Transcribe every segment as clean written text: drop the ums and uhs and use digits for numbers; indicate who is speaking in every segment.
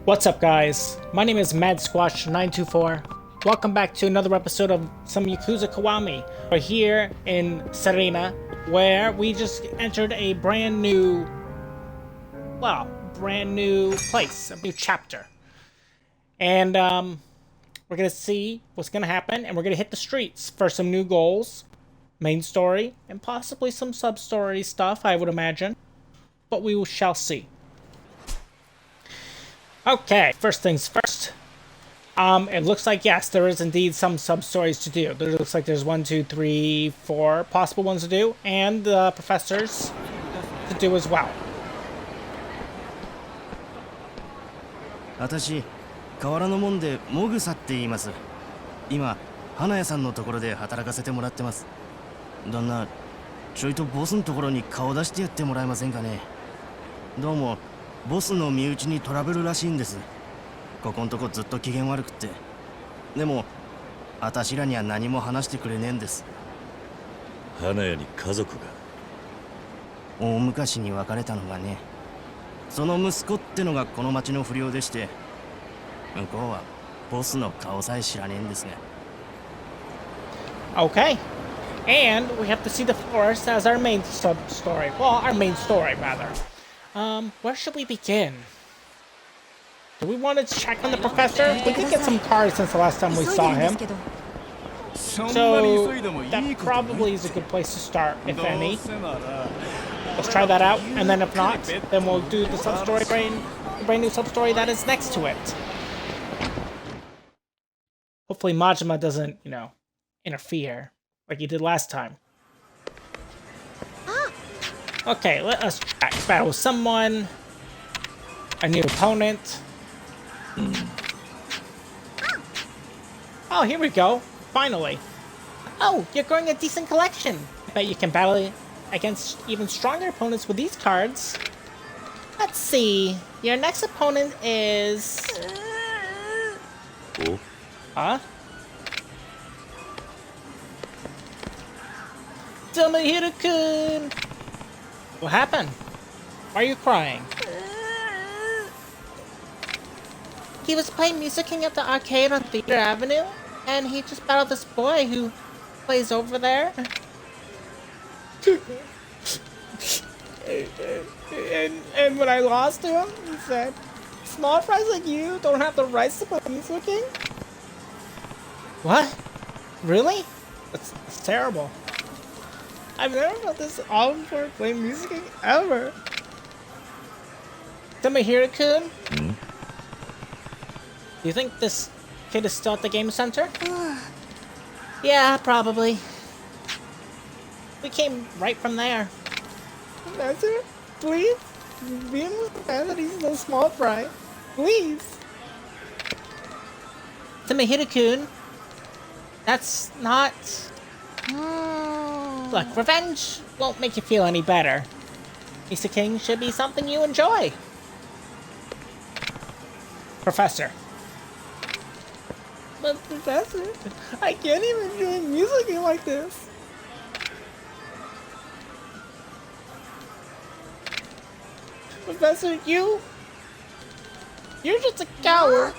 Speaker 1: What's up, guys? My name is MadSquash924. Welcome back to another episode of some Yakuza Kiwami. We're here in Serena, where we just entered a brand new place, a new chapter. And we're gonna see what's gonna happen, and we're gonna hit the streets for some new goals, main story, and possibly some sub-story stuff, I would imagine. But we shall see. Okay, first things first. It looks like, yes, there is indeed some sub-stories to do. There looks like there's 1, 2, 3, 4 possible ones to do, and the professors to do as well.
Speaker 2: 私、河原の門でモグサって言います。今、花屋さんのところで働かせてもらってます。旦那、ちょいとボスのところに顔出してやってもらえませんかね。どうも、ボスの身内にトラブルらしいんです。ここんとこずっと機嫌悪くって。でも、あたしらには何も話してくれねえんです。
Speaker 3: 花屋に家族が。
Speaker 2: 大昔に別れたのがね。その息子ってのがこの町の不良でして、向こうはボスの顔さえ知らねえんですね。
Speaker 1: Okay. And we have to see the forest as our main sub-story. Well, our main story, rather. Where should we begin? Do we want to check on the professor? We did get some cards since the last time we saw him. So, that probably is a good place to start, if any. Let's try that out, and then if not, then we'll do the sub-story, brand new sub-story that is next to it. Hopefully Majima doesn't, interfere like he did last time. Okay, let us check. Battle with someone. A new opponent. Oh, here we go. Finally. Oh, you're growing a decent collection. I bet you can battle against even stronger opponents with these cards. Let's see. Your next opponent is...
Speaker 3: Oh?
Speaker 1: Huh? Tomohiro-kun! What happened? Why are you crying? He was playing MesuKing at the arcade on Theater Avenue, and he just battled this boy who plays over there. and when I lost to him, he said, "Small fries like you don't have the rights to play MesuKing?" What? Really? That's terrible. I've never felt this all before playing MesuKing ever. Tomohiro-kun?
Speaker 3: Hmm?
Speaker 1: Do you think this kid is still at the game center? Yeah, probably. We came right from there. Professor, please? Be understand that he's no small fry. Please. Tomohiro-kun, that's not... Look, revenge won't make you feel any better. MesuKing should be something you enjoy. Professor. But Professor, I can't even enjoy MesuKing like this. Professor, you're just a coward.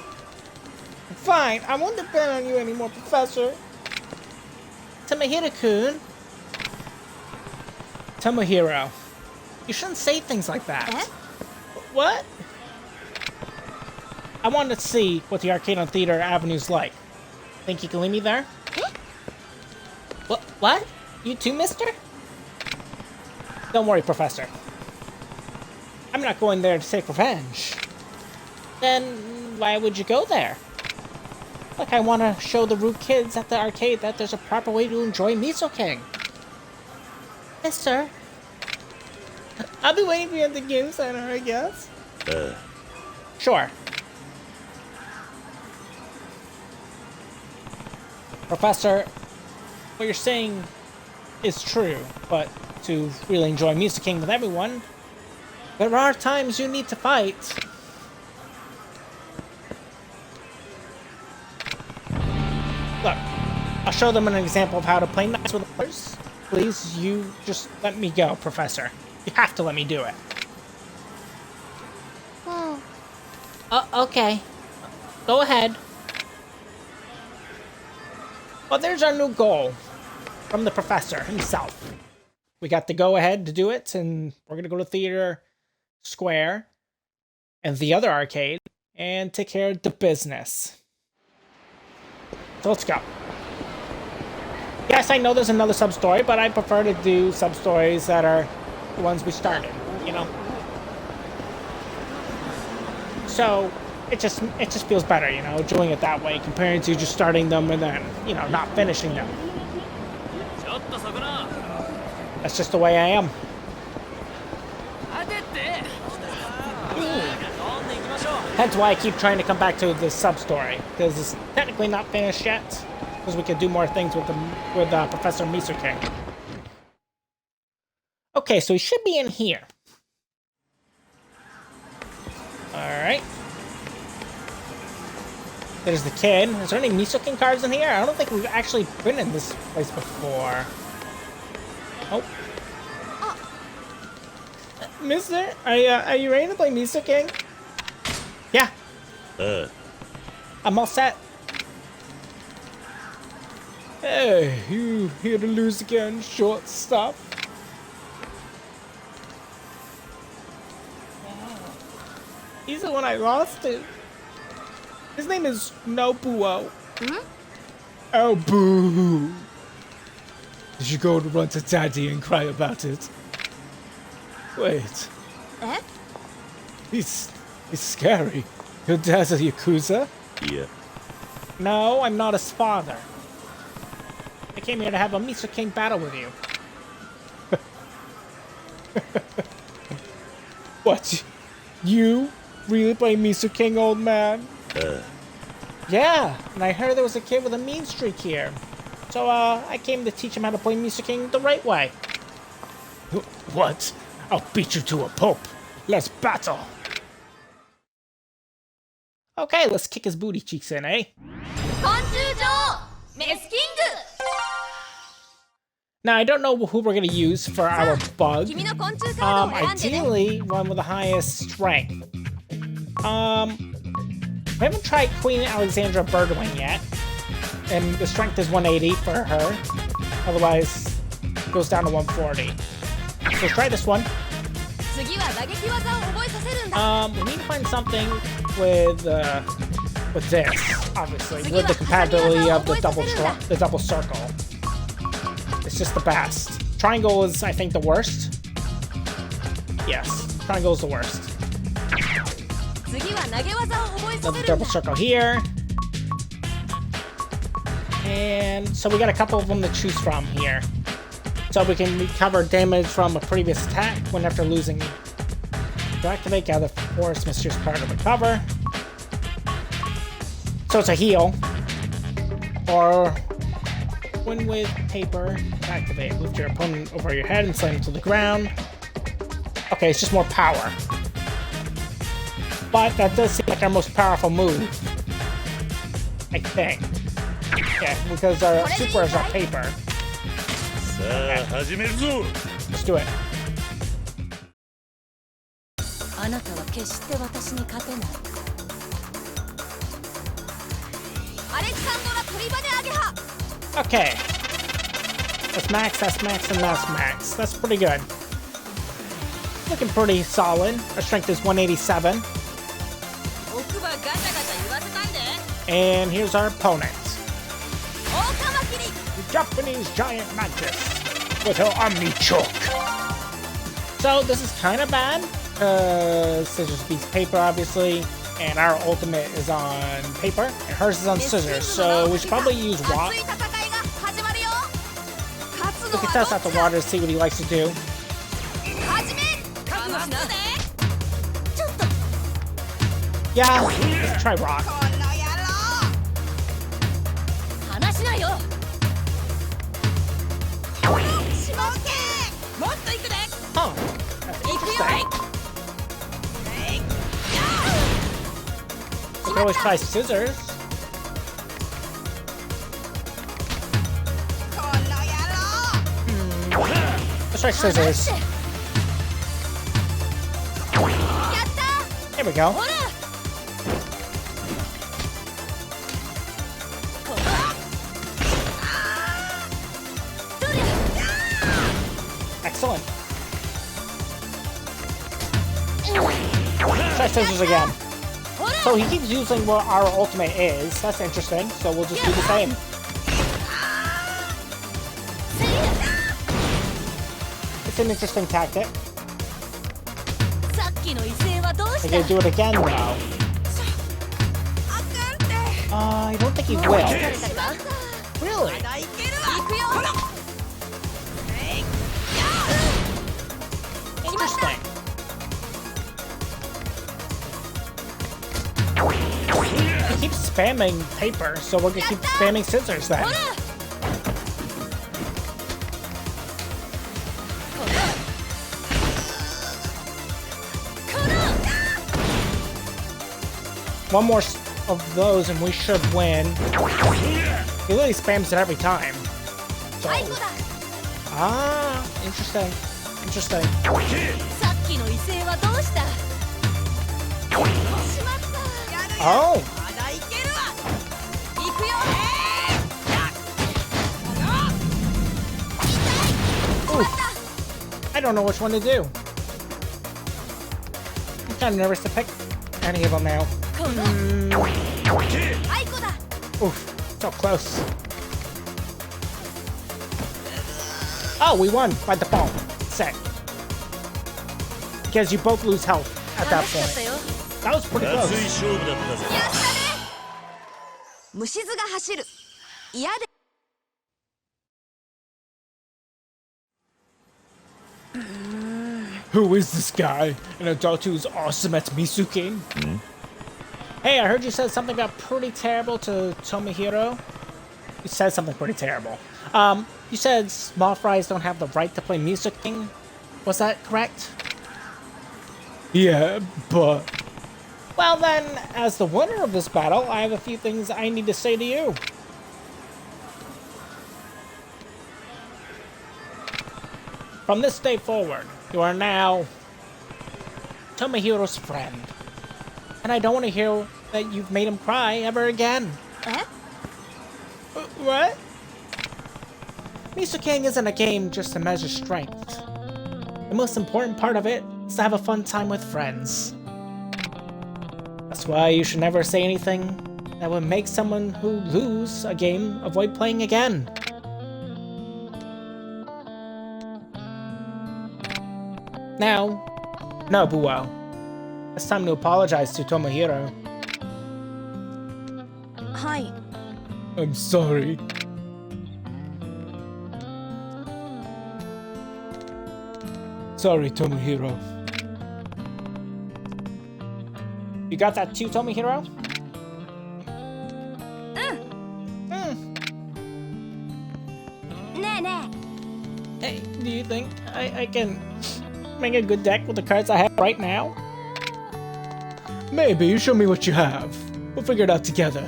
Speaker 1: Fine, I won't depend on you anymore, Professor. Tomohiro-kun. Tomohiro, you shouldn't say things like that. What? I wanted to see what the arcade on Theater Avenue's like. Think you can leave me there? What? You too, mister? Don't worry, Professor. I'm not going there to take revenge. Then why would you go there? Like, I want to show the rude kids at the arcade that there's a proper way to enjoy MesuKing. Yes, sir. I'll be waiting for you at the game center, I guess. Sure. Professor, what you're saying is true, but to really enjoy MesuKing with everyone, there are times you need to fight. Look, I'll show them an example of how to play nice with others. Please, you just let me go, Professor. You have to let me do it. Okay. Go ahead. Well, there's our new goal from the professor himself. We got the go-ahead to do it, and we're going to go to Theater Square and the other arcade and take care of the business. So let's go. Yes, I know there's another sub-story, but I prefer to do sub-stories that are the ones we started, you know? So it just feels better, you know, doing it that way comparing to just starting them and then, you know, not finishing them. That's just the way I am. Hence why I keep trying to come back to the sub-story, because it's technically not finished yet, because we could do more things with Professor MesuKing. Okay, so he should be in here. Alright. There's the kid. Is there any MesuKing cards in here? I don't think we've actually been in this place before. Oh. Mister, are you ready to play MesuKing? Yeah. I'm all set. Hey, you here to lose again, short stuff? He's the one I lost to. His name is Nobuo. Oh, boo. Did you go to run to Daddy and cry about it? Wait. He's scary. Your dad's a Yakuza?
Speaker 3: Yeah.
Speaker 1: No, I'm not his father. I came here to have a MesuKing battle with you. What? You really play MesuKing, old man? Yeah, and I heard there was a kid with a mean streak here. So, I came to teach him how to play MesuKing the right way. What? I'll beat you to a pulp. Let's battle. Okay, let's kick his booty cheeks in, eh? Now, I don't know who we're gonna use for our bug. Ideally, one with the highest strength. We haven't tried Queen Alexandra Birdwing yet. And the strength is 180 for her. Otherwise, it goes down to 140. So let's try this one. We need to find something with this, obviously, with the compatibility of the double circle. It's just the best. Triangle is, I think, the worst. Yes, triangle is the worst. Another double circle here. And so we got a couple of them to choose from here. So we can recover damage from a previous attack when after losing. To activate, gather force mysterious card to recover. So it's a heal. Or win with paper. Activate. Lift your opponent over your head and slam him to the ground. Okay, it's just more power. But that does seem like our most powerful move. I think. Yeah, because our super is our paper. Okay. Let's do it. Okay. That's max, and that's max. That's pretty good. Looking pretty solid. Our strength is 187. And here's our opponent. The Japanese giant mantis with her Omni choke. So this is kind of bad. Scissors beats paper, obviously. And our ultimate is on paper. And hers is on scissors. So we should probably use rock. We can test out the water to see what he likes to do. Yeah, let's try rock. Oh, that's interesting. We can always try scissors. Let's try scissors. There we go. Excellent. Try scissors again. So he keeps using what our ultimate is. That's interesting. So we'll just do the same. It's an interesting tactic. Okay, do it again though. I don't think he will. Really? Interesting. He keeps spamming paper, so we're gonna keep spamming scissors then. One more of those and we should win. He literally spams it every time. So. Ah, interesting. Interesting. Oh! Ooh. I don't know which one to do. I'm kind of nervous to pick any of them now. Oof, so close. Oh, we won by default. Sick. Because you both lose health at that point. That was pretty close. Who is this guy? An adult who's awesome at MesuKing? Hey, I heard you said something got pretty terrible to Tomohiro. You said something pretty terrible. You said small fries don't have the right to play MesuKing. Was that correct? Yeah, but... Well then, as the winner of this battle, I have a few things I need to say to you. From this day forward, you are now Tomohiro's friend. And I don't want to hear that you've made him cry ever again. What? MesuKing isn't a game just to measure strength. The most important part of it is to have a fun time with friends. That's why you should never say anything that would make someone who lose a game avoid playing again. Now, Nobuo, it's time to apologize to Tomohiro.
Speaker 4: Hi.
Speaker 1: I'm sorry. Sorry, Tomohiro. You got that too, Tomohiro? Hey, do you think I can make a good deck with the cards I have right now? Maybe. Show me what you have. We'll figure it out together.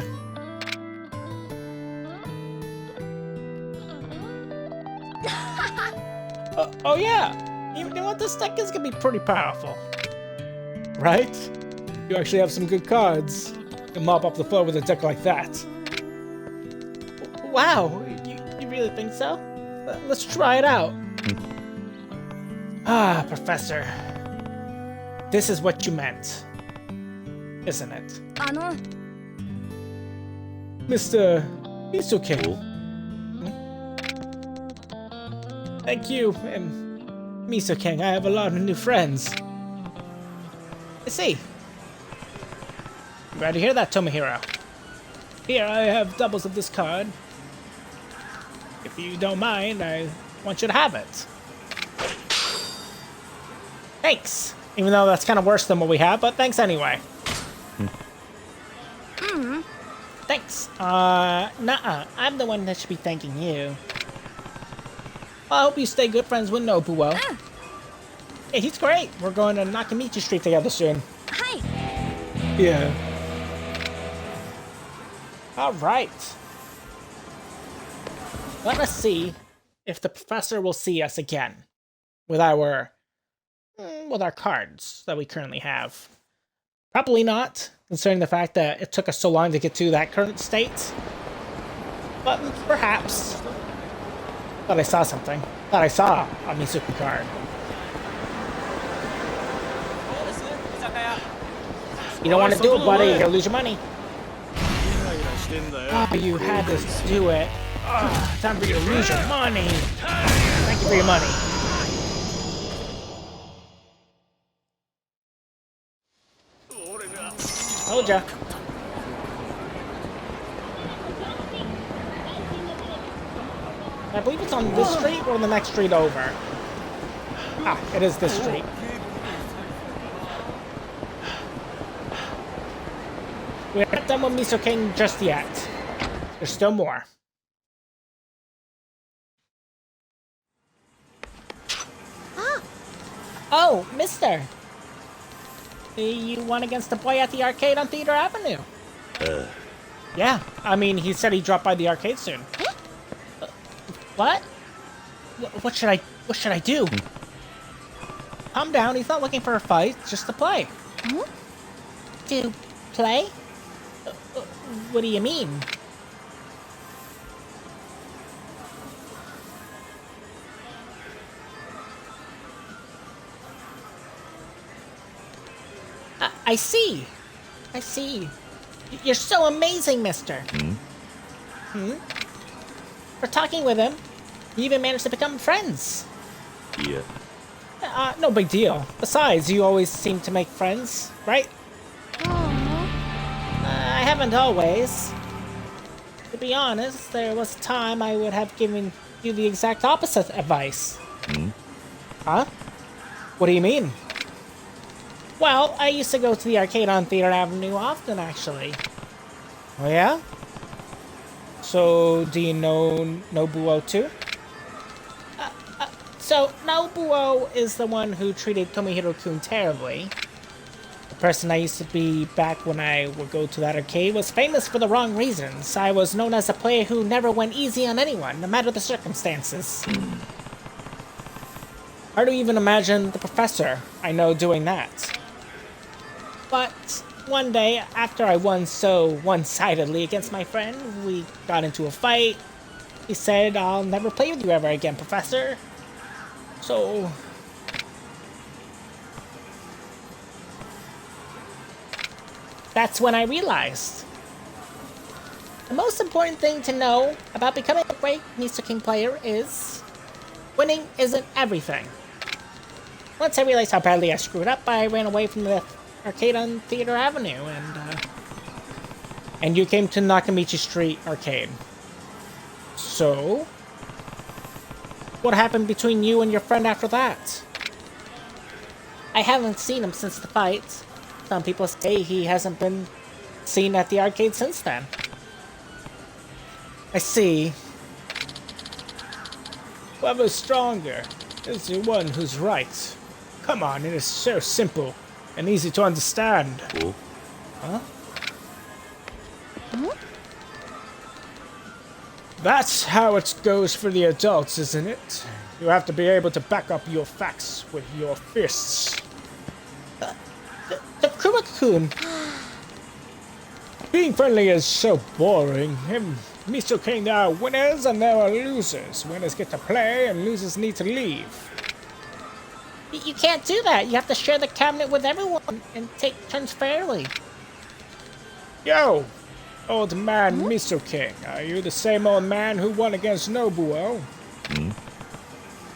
Speaker 1: Oh yeah! You know what? This deck is gonna be pretty powerful. Right? You actually have some good cards. You can mop up the floor with a deck like that. Wow! You really think so? Let's try it out. Ah, Professor. This is what you meant. Isn't it? Mr. MesuKing. Thank you, MesuKing. I have a lot of new friends. I see. I'm glad to hear that, Tomohiro. Here, I have doubles of this card. If you don't mind, I want you to have it. Thanks. Even though that's kind of worse than what we have, but thanks anyway. Thanks. Nuh-uh. I'm the one that should be thanking you. Well, I hope you stay good friends with Nobuo. Hey, he's great. We're going to Nakamichi Street together soon.
Speaker 4: Hi.
Speaker 1: Yeah. All right. Let us see if the professor will see us again with our cards that we currently have. Probably not, considering the fact that it took us so long to get to that current state. But perhaps. Thought I saw something. Thought I saw a MesuKing card. You don't want to do it, buddy. You're gonna lose your money. Oh, you had to do it. Oh, time for you to lose your money. Thank you for your money. Told ya. I believe it's on this street or the next street over. Ah, it is this street. We're not done with MesuKing just yet. There's still more. Oh, mister. You won against the boy at the arcade on Theater Avenue. Yeah, I mean, he said he'd drop by the arcade soon. What? What should I do? Calm down, he's not looking for a fight, just to play. To play? What do you mean? I see. I see. You're so amazing, mister. For talking with him, you even managed to become friends.
Speaker 3: Yeah.
Speaker 1: No big deal. Besides, you always seem to make friends, right? I haven't always. To be honest, there was a time I would have given you the exact opposite advice. Huh? What do you mean? Well, I used to go to the arcade on Theater Avenue often, actually. Oh yeah? So, do you know Nobuo too? So, Nobuo is the one who treated Tomohiro-kun terribly. The person I used to be back when I would go to that arcade was famous for the wrong reasons. I was known as a player who never went easy on anyone, no matter the circumstances. Hard to even imagine the professor I know doing that. But one day, after I won so one-sidedly against my friend, we got into a fight. He said, "I'll never play with you ever again, Professor." So... that's when I realized. The most important thing to know about becoming a great MesuKing player is... winning isn't everything. Once I realized how badly I screwed up, I ran away from the arcade on Theater Avenue, and you came to Nakamichi Street Arcade. So, what happened between you and your friend after that? I haven't seen him since the fight. Some people say he hasn't been seen at the arcade since then. I see. Whoever's stronger is the one who's right. Come on, it is so simple and easy to understand.
Speaker 3: Oh.
Speaker 1: Huh? That's how it goes for the adults, isn't it? You have to be able to back up your facts with your fists. Takuma-kun! Being friendly is so boring. MesuKing, there are winners and there are losers. Winners get to play and losers need to leave. You can't do that. You have to share the cabinet with everyone and take turns fairly. Yo! Old man MesuKing, are you the same old man who won against Nobuo?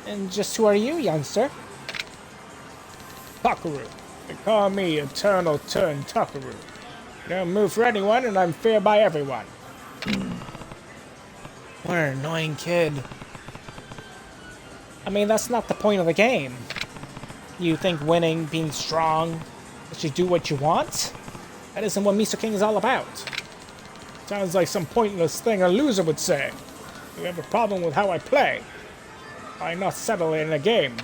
Speaker 1: And just who are you, youngster? Takaru. They call me Eternal Turn Takaru. Don't move for anyone and I'm feared by everyone. What an annoying kid. I mean, that's not the point of the game. You think winning, being strong, that you do what you want? That isn't what MesuKing is all about. Sounds like some pointless thing a loser would say. You have a problem with how I play. Why not settle it in a game?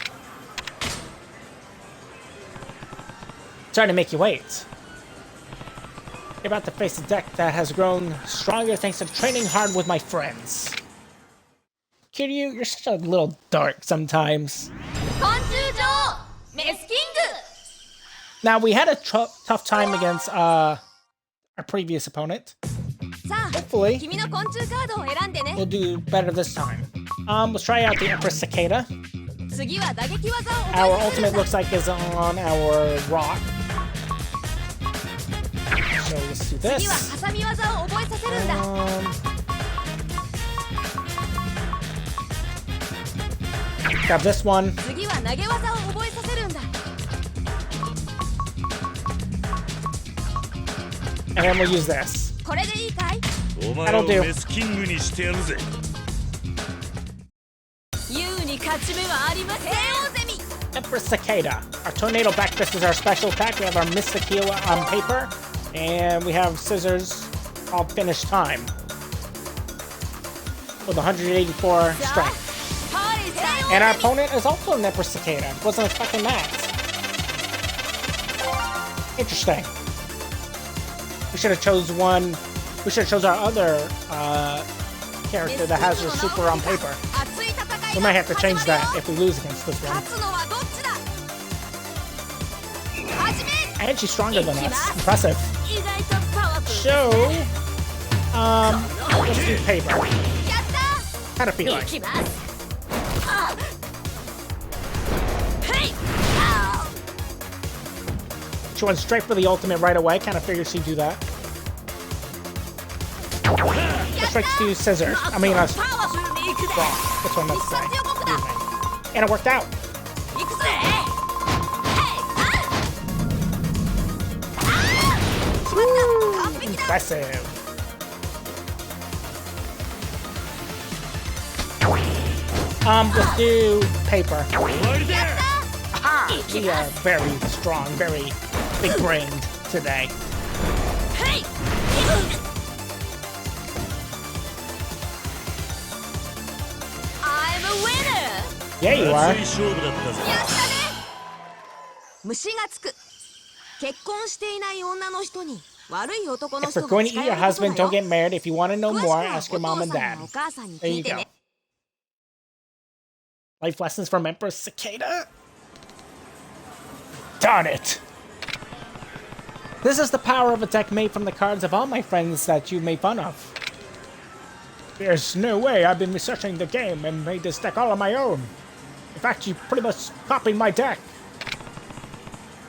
Speaker 1: Sorry to make you wait. You're about to face a deck that has grown stronger thanks to training hard with my friends. Kiryu, you're such a little dark sometimes. Now, we had a tough time against our previous opponent.
Speaker 4: さあ
Speaker 1: Hopefully,
Speaker 4: 君の昆虫カードを選んでね
Speaker 1: we'll do better this time. Let's try out the Empress Cicada.
Speaker 4: 次は打撃技を
Speaker 1: Our
Speaker 4: 覚えさせる
Speaker 1: ultimate
Speaker 4: んだ
Speaker 1: looks like is on our rock. So let's do
Speaker 4: 次は
Speaker 1: this.
Speaker 4: ハサミ技を覚えさせるんだ
Speaker 1: Grab this one.
Speaker 4: 次は投げ技を覚えさせるんだ
Speaker 1: And then we'll use this.
Speaker 4: これでいいかい
Speaker 3: お前を
Speaker 1: That'll do.
Speaker 3: メスキングにしてやるぜ。
Speaker 4: 優に勝ち目はありません帝王ゼミ
Speaker 1: Empress Cicada. Our tornado back fist is our special attack. We have our MesuKing's on paper. And we have scissors all finish time. With 184 strength.
Speaker 4: パーリー帝王
Speaker 1: And our
Speaker 4: ゼミ
Speaker 1: opponent is also an Empress Cicada. Wasn't expecting that. Interesting. We should have chose one. We should have chose our other character that has her super on paper.
Speaker 4: 熱い戦い
Speaker 1: We
Speaker 4: が
Speaker 1: might have to change
Speaker 4: 始まる
Speaker 1: that
Speaker 4: よ
Speaker 1: if we lose against this one.
Speaker 4: 勝つのはどっちだ始め
Speaker 1: And she's stronger than us. Impressive.
Speaker 4: 意外とパワフル
Speaker 1: So, let's do paper.
Speaker 4: やった
Speaker 1: Kind of feel
Speaker 4: い
Speaker 1: like.
Speaker 4: きますあはいあ
Speaker 1: She went straight for the ultimate right away. Kind of figured she'd do that. Let's straight to scissors. I mean,
Speaker 4: パワフルにいくぜ
Speaker 1: this one
Speaker 4: 必
Speaker 1: that's
Speaker 4: 殺予告だ
Speaker 1: And it worked out.
Speaker 4: いくぜへいあしまった完璧だ
Speaker 1: Impressive. Let's do paper.
Speaker 4: やった
Speaker 1: Aha! We are very strong, very big-brained today.
Speaker 4: はい I'm a winner!
Speaker 1: Yeah, you
Speaker 3: 熱
Speaker 1: are.
Speaker 3: い勝負だったぜ。
Speaker 4: やったね虫がつく結婚していない女の人に悪い男の
Speaker 1: If
Speaker 4: 人
Speaker 1: you're
Speaker 4: が
Speaker 1: going to
Speaker 4: 近
Speaker 1: eat
Speaker 4: 寄
Speaker 1: your
Speaker 4: ること
Speaker 1: husband,
Speaker 4: だ
Speaker 1: don't
Speaker 4: よ
Speaker 1: get married. If you want to know
Speaker 4: 詳しく
Speaker 1: more,
Speaker 4: は
Speaker 1: ask
Speaker 4: お
Speaker 1: your
Speaker 4: 父
Speaker 1: mom
Speaker 4: さ
Speaker 1: and
Speaker 4: ん
Speaker 1: dad.
Speaker 4: やお母さんに
Speaker 1: There
Speaker 4: 聞
Speaker 1: you
Speaker 4: いて
Speaker 1: go.
Speaker 4: ね
Speaker 1: Life lessons from Empress Cicada? Darn it! This is the power of a deck made from the cards of all my friends that you made fun of. There's no way I've been researching the game and made this deck all on my own. In fact, you pretty much copied my deck.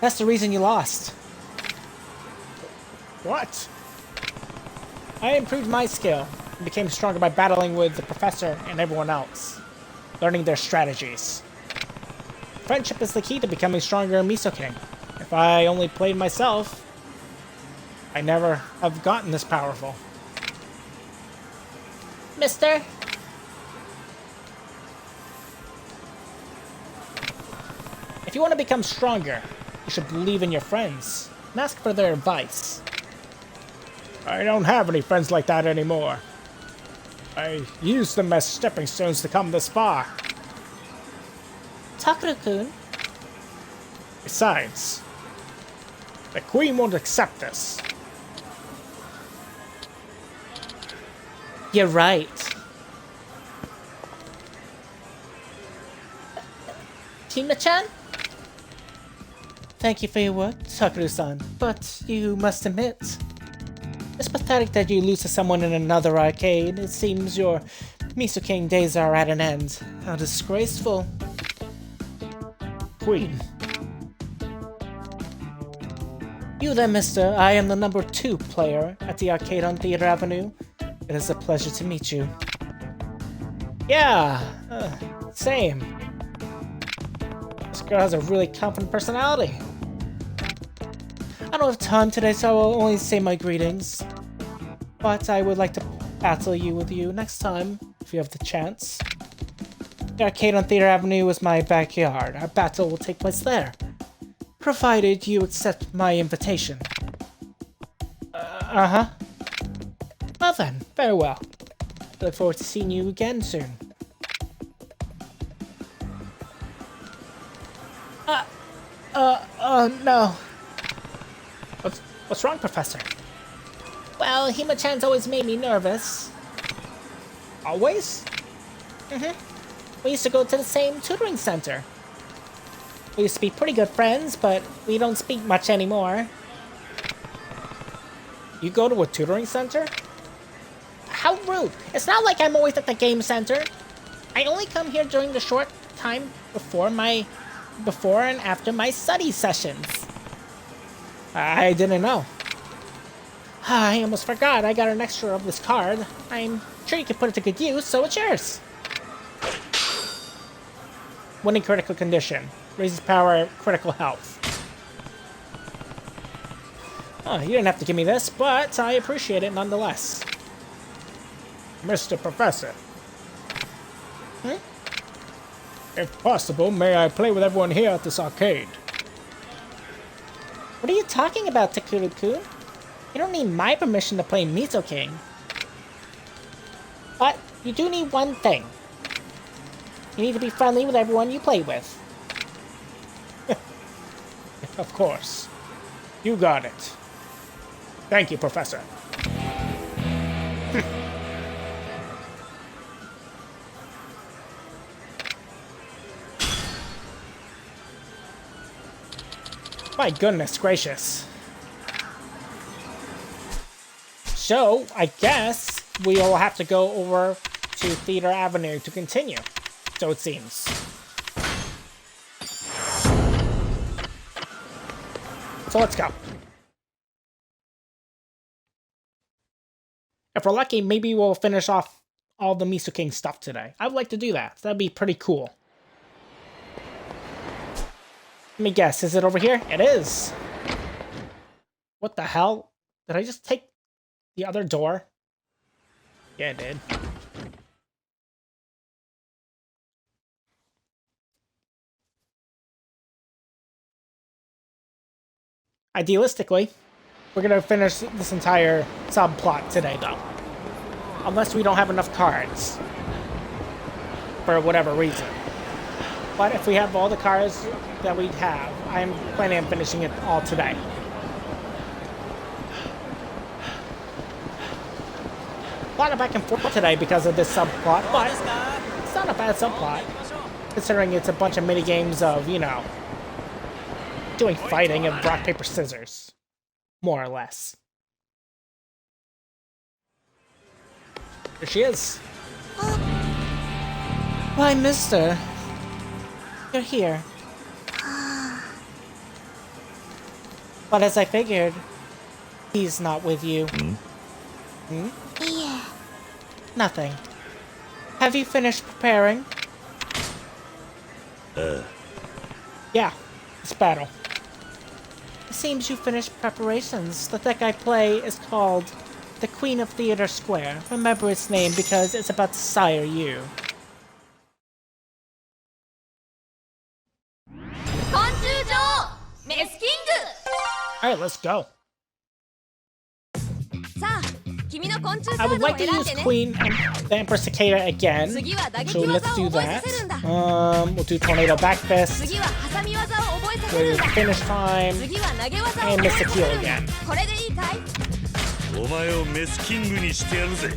Speaker 1: That's the reason you lost. What? I improved my skill and became stronger by battling with the professor and everyone else, learning their strategies. Friendship is the key to becoming stronger in MesuKing. If I only played myself, I never have gotten this powerful. Mister? If you want to become stronger, you should believe in your friends and ask for their advice. I don't have any friends like that anymore. I use them as stepping stones to come this far. Takara-kun? Besides, the Queen won't accept this. You're right. Tina-chan? Thank you for your work, Sakaru-san, but you must admit, it's pathetic that you lose to someone in another arcade. It seems your MesuKing days are at an end. How disgraceful. Queen. You then, mister. I am the number 2 player at the arcade on Theater Avenue. It is a pleasure to meet you. Yeah, same. This girl has a really confident personality. I don't have time today, so I will only say my greetings. But I would like to battle with you next time, if you have the chance. The arcade on Theater Avenue is my backyard. Our battle will take place there, provided you accept my invitation. Uh-huh. Well then, very well. I look forward to seeing you again soon. No. What's wrong, Professor? Well, Hima-chan's always made me nervous. Always? Mm-hmm. We used to go to the same tutoring center. We used to be pretty good friends, but we don't speak much anymore. You go to a tutoring center? How rude. It's not like I'm always at the game center. I only come here during the short time before and after my study sessions. I didn't know. I almost forgot I got an extra of this card. I'm sure you can put it to good use, so it's yours. Winning critical condition. Raises power, critical health. Oh, you didn't have to give me this, but I appreciate it nonetheless. Mr. Professor. If possible, may I play with everyone here at this arcade? What are you talking about, Takuru-kun? You don't need my permission to play MesuKing. But you do need one thing. You need to be friendly with everyone you play with. Of course. You got it. Thank you, Professor. My goodness gracious. So, I guess we'll have to go over to Theater Avenue to continue. So it seems. So let's go. If we're lucky, maybe we'll finish off all the MesuKing's stuff today. I would like to do that. That'd be pretty cool. Let me guess, is it over here? It is. What the hell? Did I just take the other door? Yeah, I did. Idealistically, we're gonna finish this entire subplot today, though. Unless we don't have enough cards. For whatever reason. But if we have all the cards that we have, I'm planning on finishing it all today. A lot of back and forth today because of this subplot, but it's not a bad subplot. Considering it's a bunch of mini-games of, you know, doing fighting and rock, paper, scissors. More or less. There she is. Why, mister? You're here. But as I figured, he's not with you.
Speaker 4: Yeah.
Speaker 1: Nothing. Have you finished preparing? Yeah, this battle. It seems you finished preparations. The deck I play is called the Queen of Theater Square. Remember its name because it's about to sire you. Alright, let's go. I would like to use Queen and the Empress Cicada again. So let's do that. We'll do Tornado Back Fist. With Finish Time. And Mr. Keel again.
Speaker 3: お前をメスキングにしてやるぜ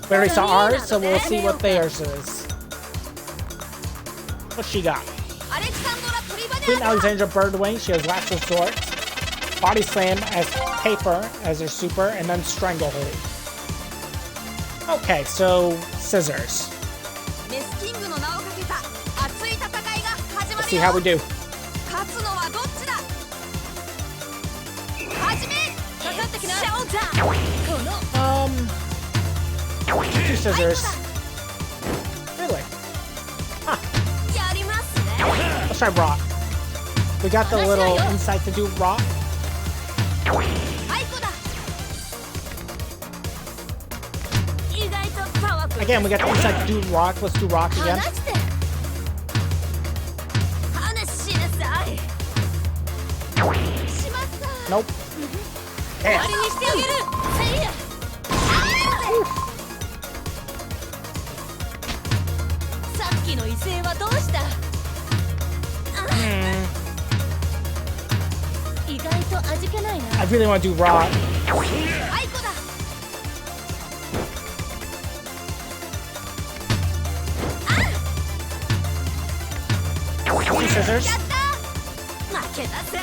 Speaker 1: We already saw ours, so we'll see what theirs is. What she got? Queen Alexandra Birdwing, she has Last Resort. Body Slam as Paper as her super, and then Stranglehold. Okay, so scissors. Let's see how we do. Two scissors. Really? Huh. Let's try rock. We got the little insight to do rock. Again, we got the insight to do rock. Let's do rock again. Nope. Damn. I really want to do rock. scissors.
Speaker 4: やった負けたぜ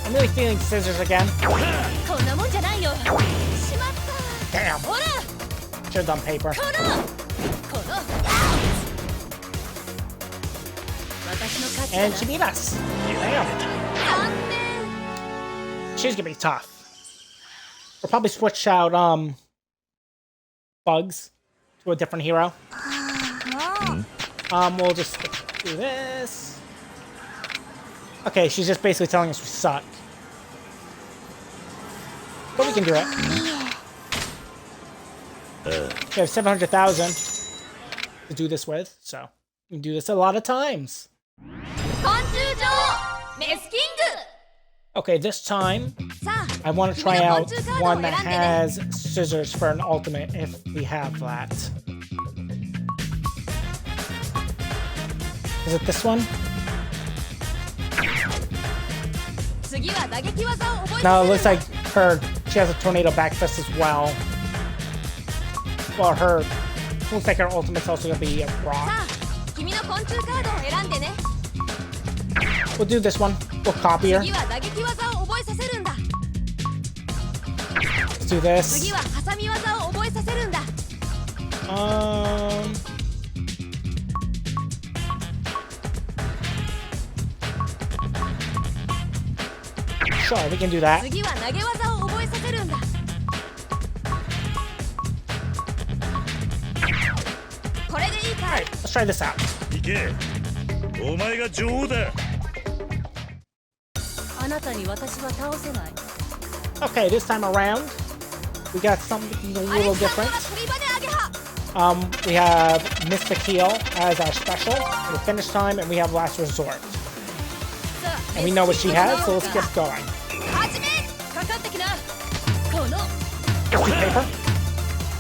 Speaker 1: I'm really feeling scissors again.
Speaker 4: こんなもんじゃないよしまった
Speaker 1: Damn.
Speaker 4: ほら
Speaker 1: Should have done paper.
Speaker 4: この私の勝ちだ
Speaker 1: And
Speaker 4: な
Speaker 1: she beat us. Damn.
Speaker 4: 残念
Speaker 1: She's gonna be tough. We'll probably switch out Bugs to a different hero. We'll just do this. Okay, she's just basically telling us we suck. But we can do it. We have 700,000 to do this with, so we can do this a lot of times.
Speaker 4: 昆虫女王メスキン
Speaker 1: Okay, this time
Speaker 4: グさあ
Speaker 1: I want to
Speaker 4: 君
Speaker 1: try
Speaker 4: の昆
Speaker 1: out
Speaker 4: 虫カードを
Speaker 1: one
Speaker 4: 選
Speaker 1: that
Speaker 4: んでね
Speaker 1: has scissors for an ultimate if we have that. Is it this one?
Speaker 4: 次は打撃技を覚え
Speaker 1: No, it
Speaker 4: さ
Speaker 1: looks
Speaker 4: せるん
Speaker 1: like
Speaker 4: だ
Speaker 1: she has a tornado back fist as well. Well, looks like her ultimate's also gonna be a
Speaker 4: さ
Speaker 1: rock.
Speaker 4: あ君の昆虫カードを選んでね
Speaker 1: We'll do this one. We'll copy her.
Speaker 4: 次は打撃技を覚えさせるんだ
Speaker 1: Let's do this.
Speaker 4: 次は挟み技を覚えさせるんだ
Speaker 1: Sure, we can do that.
Speaker 4: 次は投げ技を覚えさせるんだこれでいいか
Speaker 1: Alright, let's try this out.
Speaker 3: 行けお前が女王だ
Speaker 4: あなたに私は倒せない
Speaker 1: Okay, this time around, we got something a
Speaker 4: アレ
Speaker 1: little
Speaker 4: クサン
Speaker 1: different.
Speaker 4: ダー鳥羽でアゲハ
Speaker 1: We have MesuKing's as our special, the finish time, and we have last resort.
Speaker 4: さあ
Speaker 1: And we know what she has, so let's get going.
Speaker 4: 始めかかってきなこの
Speaker 1: Just do paper.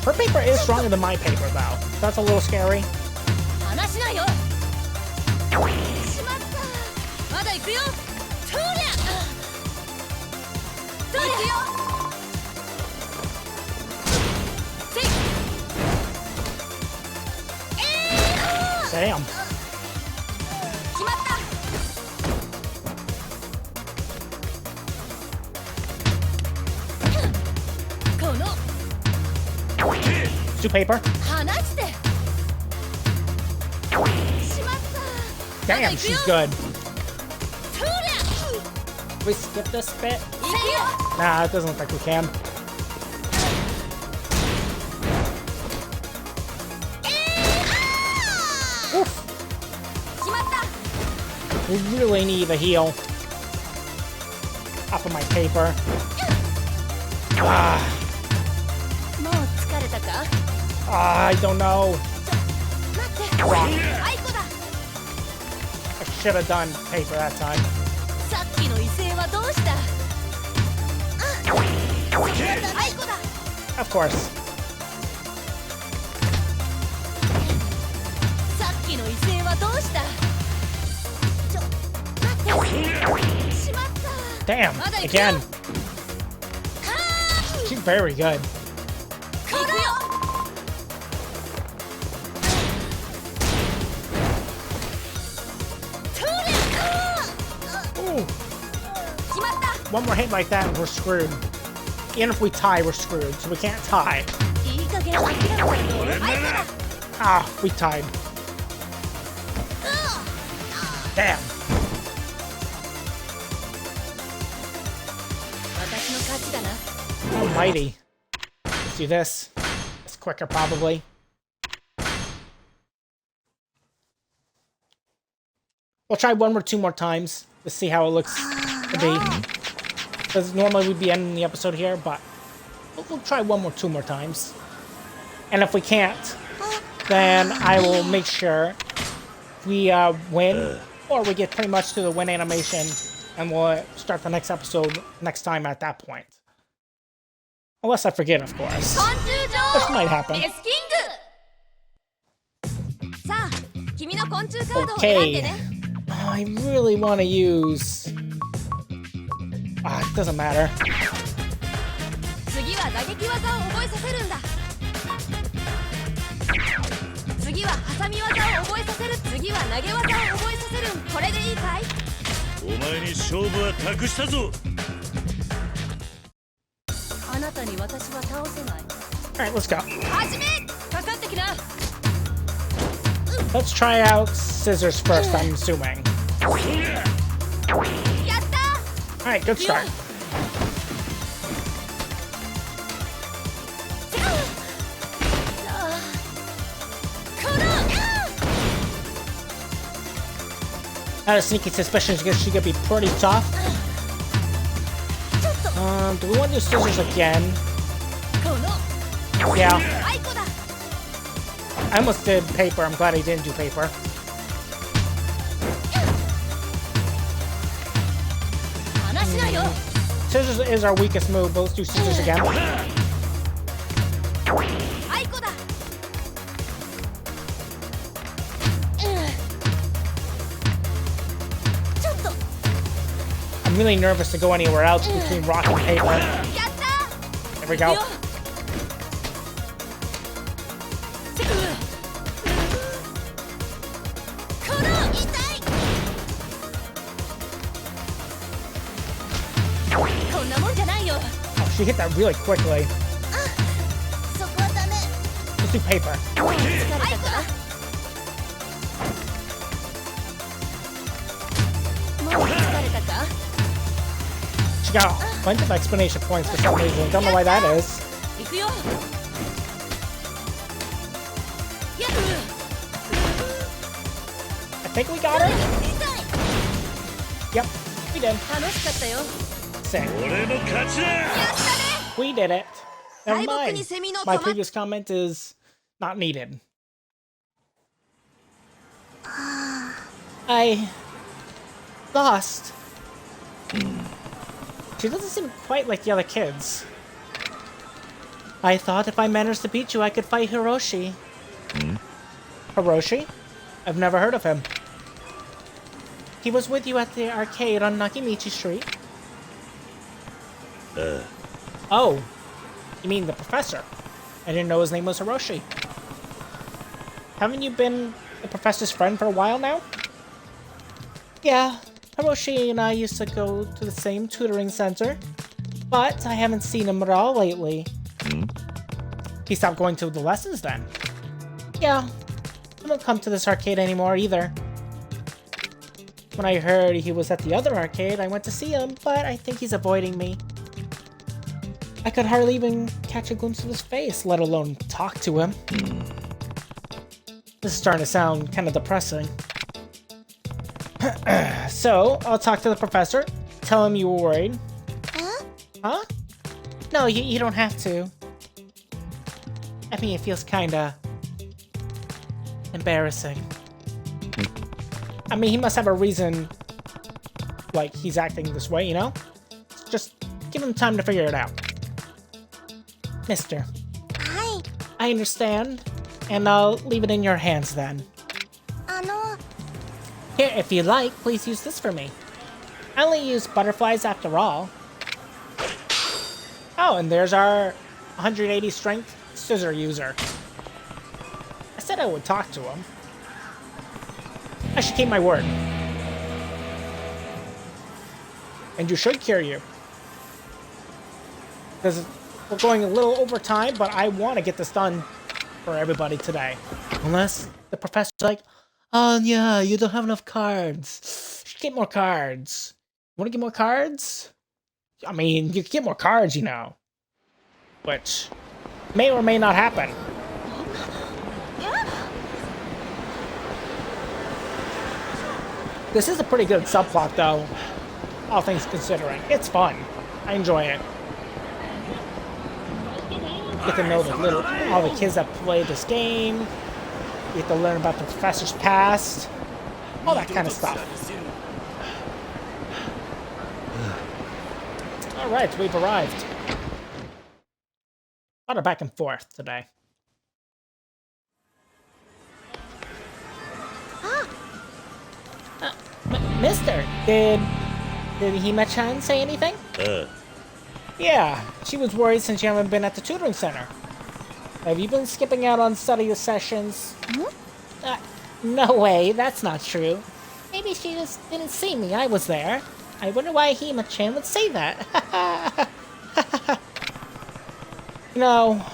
Speaker 1: Her paper is stronger than my paper, though. That's a little scary.
Speaker 4: 離しないよしまったまだ行くよとりゃとりゃ行くよせい
Speaker 1: Damn.
Speaker 4: 決まったこの
Speaker 1: Let's do paper.
Speaker 4: 離してしまった
Speaker 1: Damn, she's good.
Speaker 4: とりゃ
Speaker 1: We skip this bit?
Speaker 4: 行くよ
Speaker 1: Nah, it doesn't look like we can. Oof.
Speaker 4: 決まった
Speaker 1: We really need a heal. Off of my paper. Ah,
Speaker 4: もう疲れたか
Speaker 1: I don't know.
Speaker 4: 待ってアイコだ
Speaker 1: I should have done paper that time.
Speaker 4: さっきの威勢はどうしたアイコだ
Speaker 1: Of course.
Speaker 4: さっきの威勢はどうした待ってしまった
Speaker 1: Damn, again. She's very good.
Speaker 4: 行くよ
Speaker 1: Ooh,
Speaker 4: 決まった
Speaker 1: one more hit like that and we're screwed. Even if we tie, we're screwed, so we can't tie.
Speaker 4: いい加減諦めたらどうアイコだ
Speaker 1: Ah, we tied. Damn.
Speaker 4: 私の勝ちだな
Speaker 1: Almighty. Let's do this. It's quicker, probably. We'll try one or two more times to see how it looks to be. Because normally we'd be ending the episode here, but we'll try one or two more times. And if we can't, then I will make sure we win, or we get pretty much to the win animation, and we'll start the next episode next time at that point. Unless I forget, of course.
Speaker 4: 昆虫女
Speaker 1: This
Speaker 4: 王
Speaker 1: might happen.
Speaker 4: メスキングさあ君の昆虫カードを選んで
Speaker 1: Okay.
Speaker 4: ね
Speaker 1: I really want to use Ah, it doesn't matter.
Speaker 4: 次は打撃技を覚えさせるんだ。次は挟み技を覚えさせる。次は投げ技を覚えさせる。これでいいかい？
Speaker 3: お前に勝負は託したぞ。
Speaker 4: あなたに私は倒せない。
Speaker 1: Alright, let's go.
Speaker 4: 始め！かかってきな。
Speaker 1: Let's try out scissors first, I'm assuming.
Speaker 4: やった！
Speaker 1: Alright, good start. I had a sneaky suspicion she could be pretty tough. Do we want to do scissors again? Yeah. I almost did paper. I'm glad I didn't do paper. Scissors is our weakest move, but let's do scissors again. I'm really nervous to go anywhere else between rock and paper. There we go. Oh, she hit that really quickly. Let's do paper. She got a bunch of explanation points for some reason. Don't know why that is. I think we got her. Yep, we did. Sick. We did it. Never mind. My previous comment is not needed. I lost. She doesn't seem quite like the other kids. I thought if I managed to beat you, I could fight Hiroshi. Hiroshi? I've never heard of him. He was with you at the arcade on Nakimichi Street. Oh, you mean the professor? I didn't know his name was Hiroshi. Haven't you been the professor's friend for a while now? Yeah, Hiroshi and I used to go to the same tutoring center, but I haven't seen him at all lately. He stopped going to the lessons then? Yeah, I don't come to this arcade anymore either. When I heard he was at the other arcade, I went to see him, but I think he's avoiding me. I could hardly even catch a glimpse of his face, let alone talk to him. This is starting to sound kind of depressing. So, I'll talk to the professor, tell him you were worried. Huh? No, you don't have to. I mean, it feels kinda embarrassing. I mean, he must have a reason, like, he's acting this way, you know? Just give him time to figure it out. Mister. Hi. I understand, and I'll leave it in your hands then. Here, if you like, please use this for me. I only use butterflies after all. Oh, and there's our 180 strength scissor user. I said I would talk to him. I should keep my word. And you should cure you. Because we're going a little over time, but I want to get this done for everybody today. Unless the professor's like, oh yeah, you don't have enough cards. You should get more cards. Want to get more cards? I mean, you can get more cards, you know. Which may or may not happen. This is a pretty good subplot, though, all things considering. It's fun. I enjoy it. Get to know all the kids that play this game. You get to learn about the professor's past. All that kind of stuff. Alright, we've arrived. A lot of back and forth today. Mister, did Did Hima-chan say anything?
Speaker 3: あ
Speaker 1: Yeah, she was worried since you haven't been at the tutoring center. Have you been skipping out on study sessions? No way, that's not true. Maybe she just didn't see me, I was there. I wonder why Hima-chan would say that. You know,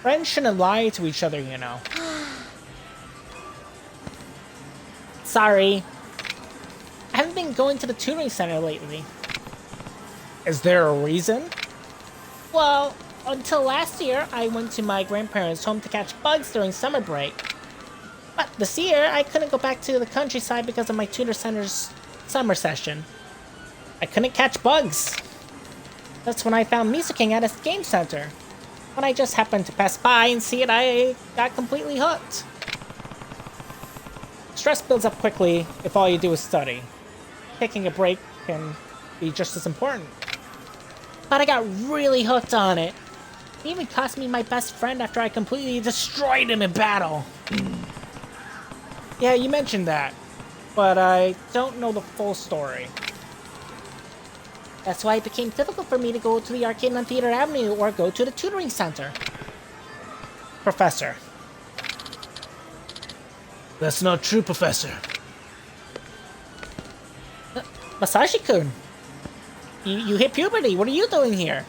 Speaker 1: friends shouldn't lie to each other, you know. Sorry. I haven't been going to the tutoring center lately. Is there a reason? Well, until last year, I went to my grandparents' home to catch bugs during summer break. But this year, I couldn't go back to the countryside because of my tutor center's summer session. I couldn't catch bugs. That's when I found MesuKing at a game center. When I just happened to pass by and see it, I got completely hooked. Stress builds up quickly if all you do is study. Taking a break can be just as important. But I got really hooked on it. It even cost me my best friend after I completely destroyed him in battle. Yeah, you mentioned that, but I don't know the full story. That's why it became difficult for me to go to the arcade on Theater Avenue or go to the tutoring center. Professor.
Speaker 5: That's not true, Professor.
Speaker 1: Masashi-kun. You hit puberty. What are you doing here?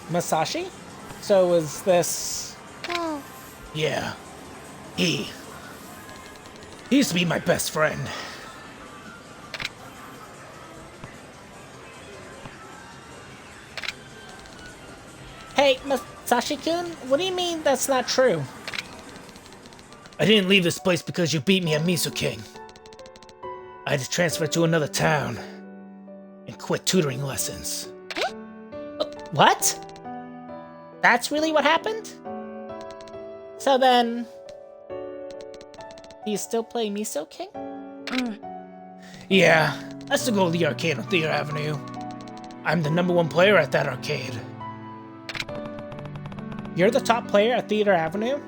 Speaker 1: Masashi? So is this...
Speaker 5: Yeah. He used to be my best friend.
Speaker 1: Hey, Masashi-kun, what do you mean that's not true?
Speaker 5: I didn't leave this place because you beat me at MesuKing. I had to transfer to another town and quit tutoring lessons.
Speaker 1: What? That's really what happened? So then... Do you still play MesuKing?
Speaker 5: Yeah, I still go to the arcade on Theater Avenue. I'm the #1 player at that arcade.
Speaker 1: You're the top player at Theater Avenue?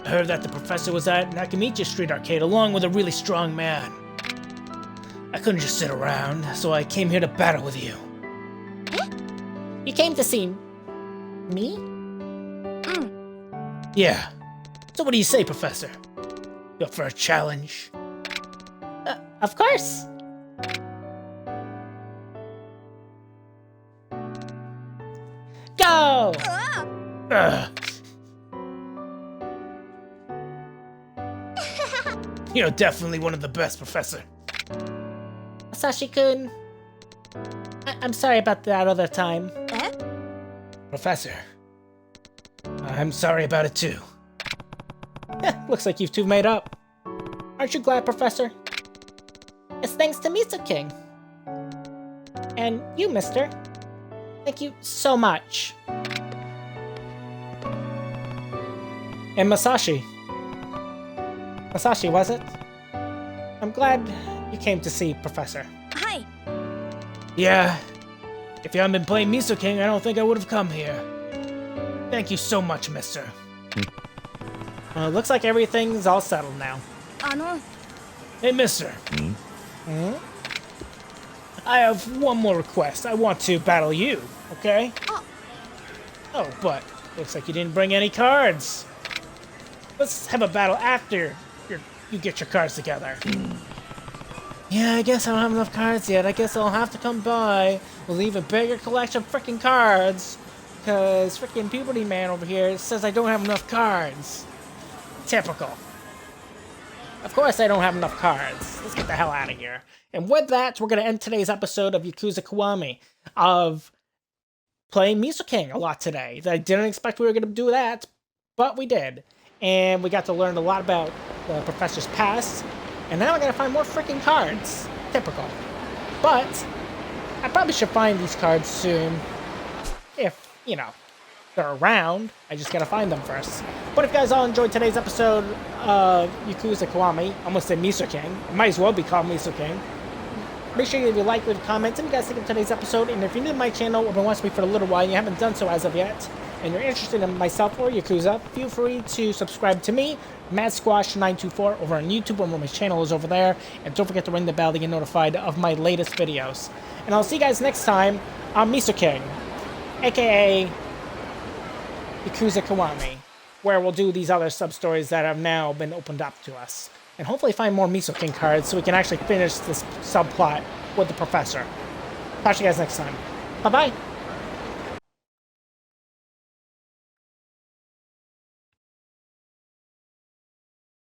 Speaker 5: I heard that the professor was at Nakamichi Street Arcade along with a really strong man. I couldn't just sit around, so I came here to battle with you.
Speaker 1: You came to see... me?
Speaker 5: Yeah. So what do you say, Professor? You up for a challenge?
Speaker 1: Of course! Go!
Speaker 5: You're definitely one of the best, Professor.
Speaker 1: Masashi-kun... I'm sorry about that other time.
Speaker 5: Professor. I'm sorry about it too.
Speaker 1: Looks like you two made up. Aren't you glad, Professor? It's thanks to MesuKing. And you, mister. Thank you so much. And Masashi. Masashi, was it? I'm glad you came to see Professor.
Speaker 4: Hi.
Speaker 5: Yeah. If you hadn't been playing MesuKing, I don't think I would have come here. Thank you so much, mister.
Speaker 1: Looks like everything's all settled now.
Speaker 5: Hey, mister. I have one more request. I want to battle you, okay? Oh, but looks like you didn't bring any cards. Let's have a battle after you get your cards together. Yeah, I guess I don't have enough cards yet. I guess I'll have to come by with an even bigger collection of freaking cards. Because freaking Puberty Man over here says I don't have enough cards. Typical. Of course I don't have enough cards. Let's get the hell out of here. And with that, we're going to end today's episode of Yakuza Kiwami, of playing MesuKing a lot today. I didn't expect we were going to do that, but we did. And we got to learn a lot about the professor's past, and now I gotta find more freaking cards. Typical. But I probably should find these cards soon. If, you know, they're around. I just gotta find them first. But if you guys all enjoyed today's episode of Yakuza Kiwami, I almost said MesuKing. It might as well be called MesuKing. Make sure you leave a like, leave a comment, and you guys think of today's episode. And if you're new to my channel or been watching me for a little while and you haven't done so as of yet,
Speaker 1: and you're interested in myself or Yakuza, feel free to subscribe to me, MadSquash924, over on YouTube, where my channel is over there. And don't forget to ring the bell to get notified of my latest videos. And I'll see you guys next time on MesuKing, aka Yakuza Kiwami, where we'll do these other sub-stories that have now been opened up to us. And hopefully find more MesuKing cards so we can actually finish this subplot with the professor. Talk to you guys next time. Bye-bye!